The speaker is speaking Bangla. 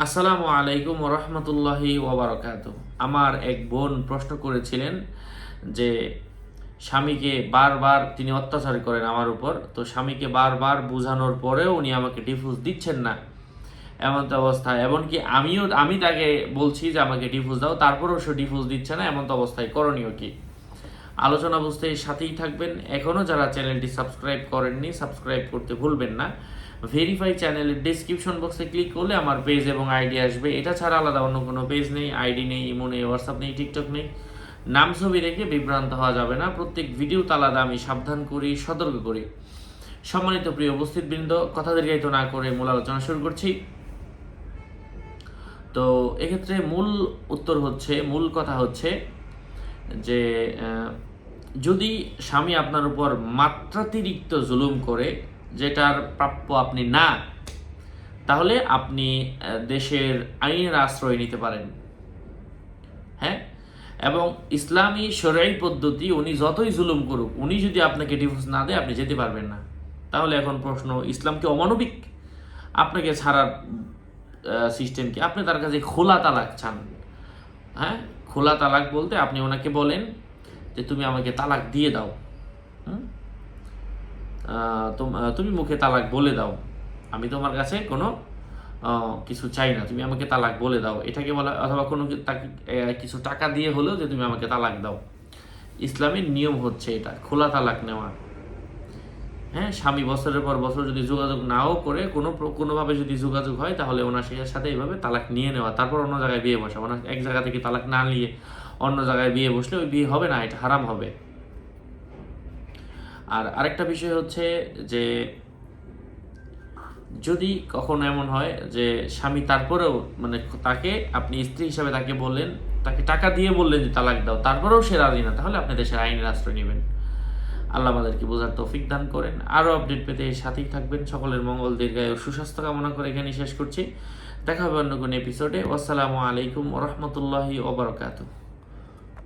আসসালামু আলাইকুম রহমতুল্লাহি ওবরাকাতুহ। আমার এক বোন প্রশ্ন করেছিলেন যে স্বামীকে বারবার তিনি অত্যাচার করেন আমার উপর, তো স্বামীকে বারবার বোঝানোর পরেও উনি আমাকে ডিভোর্স দিচ্ছেন না। এমন তো অবস্থায়, এমনকি আমি তাকে বলছি যে আমাকে ডিভোর্স দাও, তারপরেও সে ডিভোর্স দিচ্ছে না। এমন তো অবস্থায় করণীয় কি? আলোচনা বুঝতে সাথেই থাকবেন। এখনও যারা চ্যানেলটি সাবস্ক্রাইব করেননি, সাবস্ক্রাইব করতে ভুলবেন না। ভেরিফাই চ্যানেলের ডিসক্রিপশন বক্সে ক্লিক করলে আমার পেজ এবং আইডি আসবে। এটা ছাড়া আলাদা অন্য কোনো পেজ নেই, আইডি নেই, ইমো নেই, হোয়াটসঅ্যাপ নেই, টিকটক নেই। নাম ছবি রেখে বিভ্রান্ত হওয়া যাবে না। প্রত্যেক ভিডিওতে আলাদা আমি সাবধান করি, সতর্ক করি। সম্মানিত প্রিয় উপস্থিতবৃন্দ, কথা দীর্ঘায়িত না করে মূল আলোচনা শুরু করছি। তো এক্ষেত্রে মূল কথা হচ্ছে যে যদি স্বামী আপনার উপর মাত্রাতিরিক্ত জুলুম করে, যেটার প্রাপ্য আপনি না, তাহলে আপনি দেশের আইনের আশ্রয় নিতে পারেন। হ্যাঁ, এবং ইসলামী শরঈ পদ্ধতি, উনি যতই জুলুম করুক, উনি যদি আপনাকে ডিভোর্স না দেয় আপনি যেতে পারবেন না। তাহলে এখন প্রশ্ন, ইসলাম কি অমানবিক? আপনাকে ছাড়ার সিস্টেম কি? আপনি তার কাছে খোলা তালাক চান। হ্যাঁ, খোলা তালাক বলতে আপনি ওনাকে বলেন যে তুমি আমাকে তালাক দিয়ে দাও, তুমি মুখে তালাক বলে দাও, আমি তোমার কাছে কোনো কিছু চাই না, তুমি আমাকে তালাক বলে দাও, এটাকে বলা। অথবা কোনো কিছু টাকা দিয়ে হলেও যে তুমি আমাকে তালাক দাও। ইসলামের নিয়ম হচ্ছে এটা, খোলা তালাক নেওয়া। হ্যাঁ, স্বামী বছরের পর বছর যদি যোগাযোগ নাও করে, কোনোভাবে যদি যোগাযোগ হয়, তাহলে ওনার সাথে এইভাবে তালাক নিয়ে নেওয়া, তারপর অন্য জায়গায় বিয়ে বসা। ওনার এক জায়গা থেকে তালাক না নিয়ে অন্য জায়গায় বিয়ে বসলে ওই বিয়ে হবে না, এটা হারাম হবে। আর আরেকটা বিষয় হচ্ছে যে যদি কখনো এমন হয় যে স্বামী তারপরেও তাকে, আপনি স্ত্রী হিসাবে তাকে বললেন, তাকে টাকা দিয়ে বললেন যে তালাক দাও, তারপরেও সে রাজি না, তাহলে আপনি দেশের আইনের আশ্রয় নেবেন। আল্লাহ আমাদেরকে বোঝার তৌফিক দান করেন। আরও আপডেট পেতে সাথেই থাকবেন। সকলের মঙ্গল, দীর্ঘায়ু, সুস্বাস্থ্য কামনা করে এখানে শেষ করছি। দেখা হবে অন্য কোনো এপিসোডে। আসসালামু আলাইকুম ওয়া রাহমাতুল্লাহি ওয়া বারাকাতুহু।